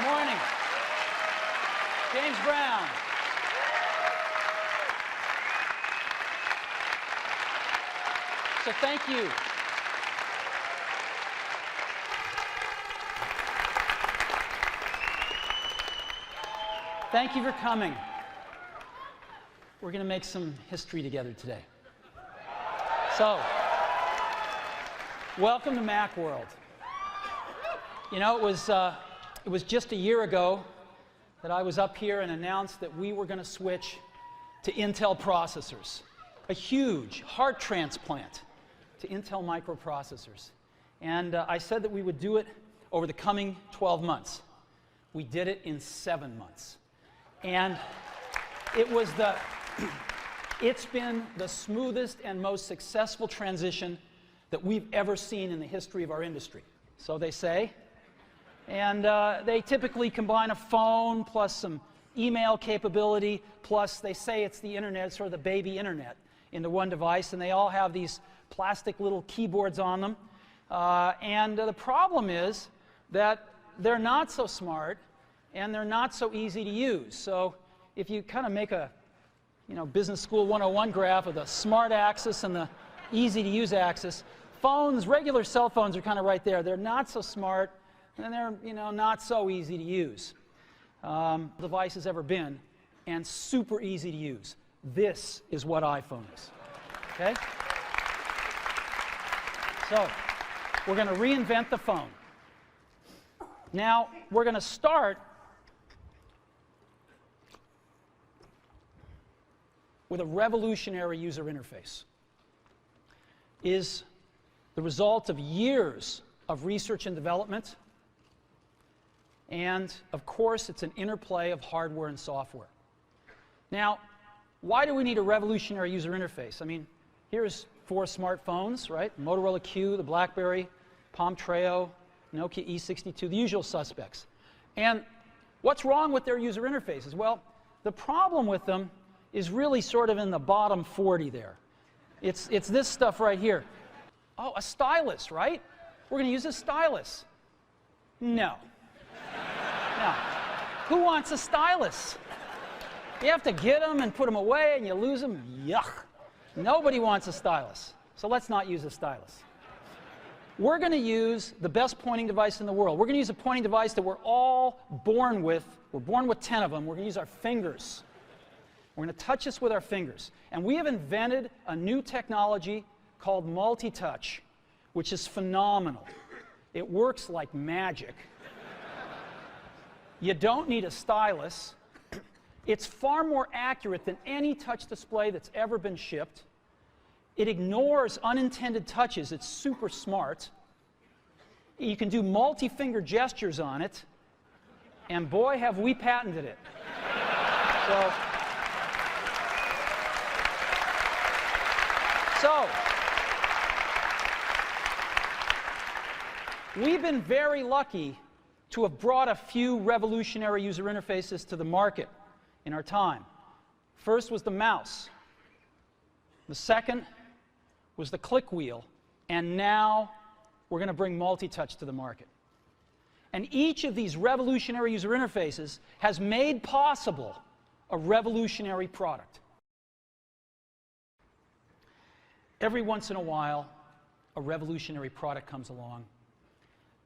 morning. James Brown. So thank you. Thank you for coming. We're going to make some history together today. So, welcome to Macworld. You know, it was just a year ago that I was up here and announced that we were going to switch to Intel processors. A huge heart transplant to Intel microprocessors. And I said that we would do it over the coming 12 months. We did it in 7 months. And it's been the smoothest and most successful transition that we've ever seen in the history of our industry. So they say. And they typically combine a phone plus some email capability, plus they say it's the internet, sort of the baby internet, into one device. And they all have these plastic little keyboards on them. The problem is that they're not so smart and they're not so easy to use. So if you kind of make a Business School 101 graph of the smart axis and the easy to use axis, phones, regular cell phones are kind of right there. They're not so smart and they're not so easy to use. Device has ever been, and super easy to use. This is what iPhone is. Okay? So we're going to reinvent the phone. Now we're going to start with a revolutionary user interface. Is the result of years of research and development, and of course it's an interplay of hardware and software. Now, why do we need a revolutionary user interface? I mean, here's 4 smartphones, right? Motorola Q, the BlackBerry, Palm Treo, Nokia E62, the usual suspects. And what's wrong with their user interfaces? Well, the problem with them is really sort of in the bottom 40 there. It's this stuff right here. Oh, a stylus, right? We're going to use a stylus. No. No. Who wants a stylus? You have to get them and put them away and you lose them. Yuck. Nobody wants a stylus. So let's not use a stylus. We're going to use the best pointing device in the world. We're going to use a pointing device that we're all born with. We're born with 10 of them. We're going to use our fingers. We're going to touch this with our fingers. And we have invented a new technology called multi-touch, which is phenomenal. It works like magic. You don't need a stylus. It's far more accurate than any touch display that's ever been shipped. It ignores unintended touches. It's super smart. You can do multi-finger gestures on it. And boy, have we patented it. So, we've been very lucky to have brought a few revolutionary user interfaces to the market in our time. First was the mouse. The second was the click wheel. And now we're going to bring multi-touch to the market. And each of these revolutionary user interfaces has made possible a revolutionary product. Every once in a while, a revolutionary product comes along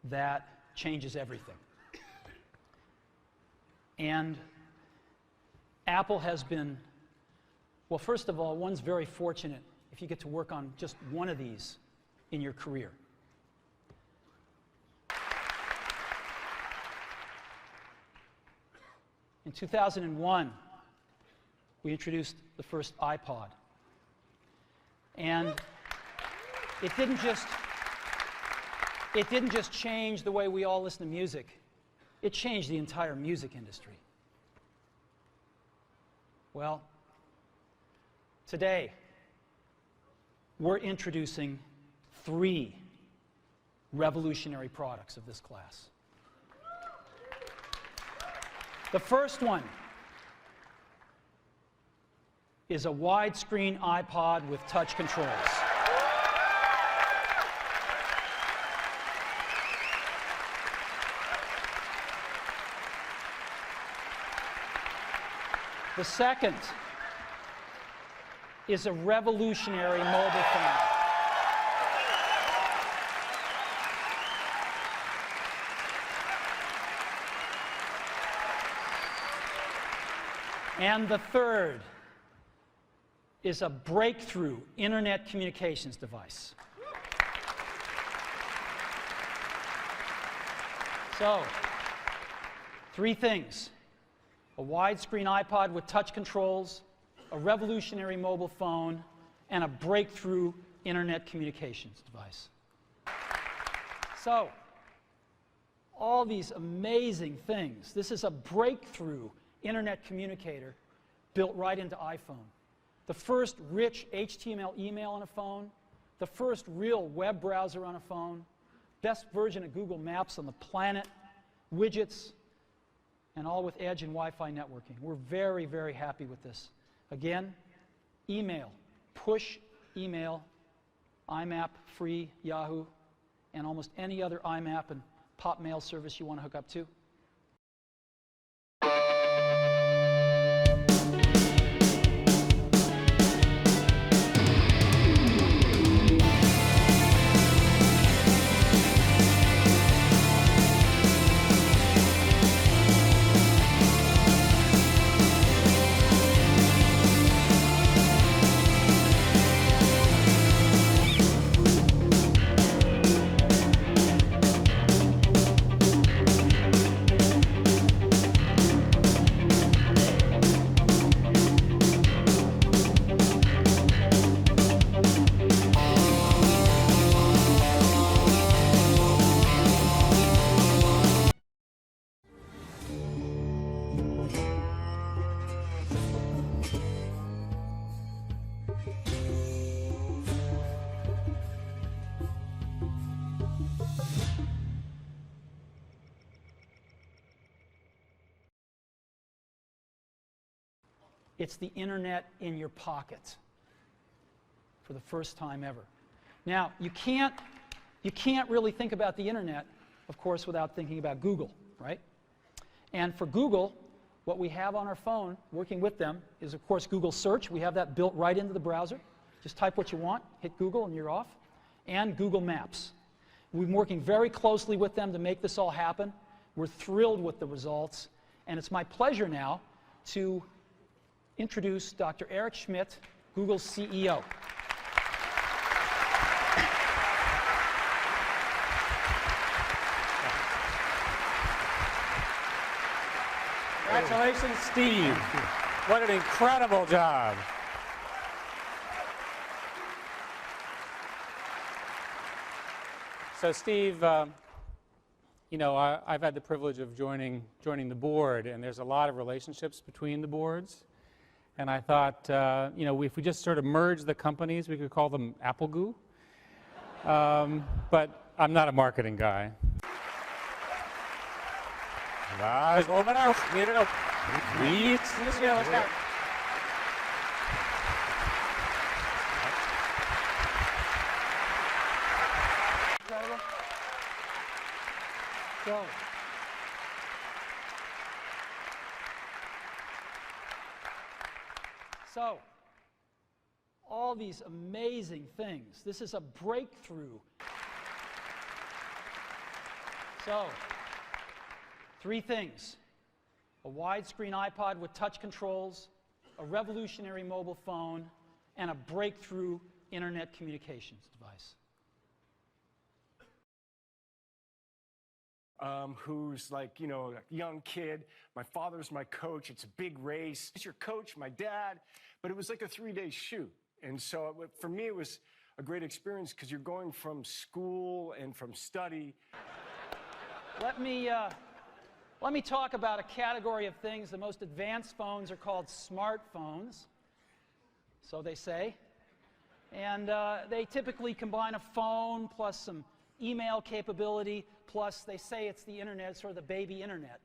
that changes everything. And Apple has been, well, first of all, one's very fortunate if you get to work on just one of these in your career. In 2001, we introduced the first iPod. And it didn't just change the way we all listen to music. It changed the entire music industry. Well, today, we're introducing 3 revolutionary products of this class. The first one is a widescreen iPod with touch controls. The second is a revolutionary mobile phone. And the third is a breakthrough internet communications device. So, three things: a widescreen iPod with touch controls, a revolutionary mobile phone, and a breakthrough internet communications device. So, all these amazing things. This is a breakthrough internet communicator built right into iPhone. The first rich HTML email on a phone, the first real web browser on a phone, best version of Google Maps on the planet, widgets, and all with Edge and Wi-Fi networking. We're very, very happy with this. Again, email, push email, IMAP, free, Yahoo, and almost any other IMAP and pop mail service you want to hook up to. It's the internet in your pocket for the first time ever. Now, you can't really think about the internet, of course, without thinking about Google, right? And for Google, what we have on our phone, working with them, is, of course, Google Search. We have that built right into the browser. Just type what you want, hit Google, and you're off. And Google Maps. We've been working very closely with them to make this all happen. We're thrilled with the results. And it's my pleasure now to introduce Dr. Eric Schmidt, Google's CEO. Congratulations, Steve. What an incredible job. So, Steve, you know, I've had the privilege of joining the board, and there's a lot of relationships between the boards. And I thought, you know, if we just sort of merge the companies, we could call them Apple Goo. But I'm not a marketing guy. So, all these amazing things. This is a breakthrough. So, three things: a widescreen iPod with touch controls, a revolutionary mobile phone, and a breakthrough internet communications device. Who's like, you know, a young kid. My father's my coach. It's a big race. He's your coach, my dad. But it was like a 3-day shoot. And so for me, it was a great experience because you're going from school and from study. Let me talk about a category of things. The most advanced phones are called smartphones, so they say. And they typically combine a phone plus some email capability, plus they say it's the internet, sort of the baby internet.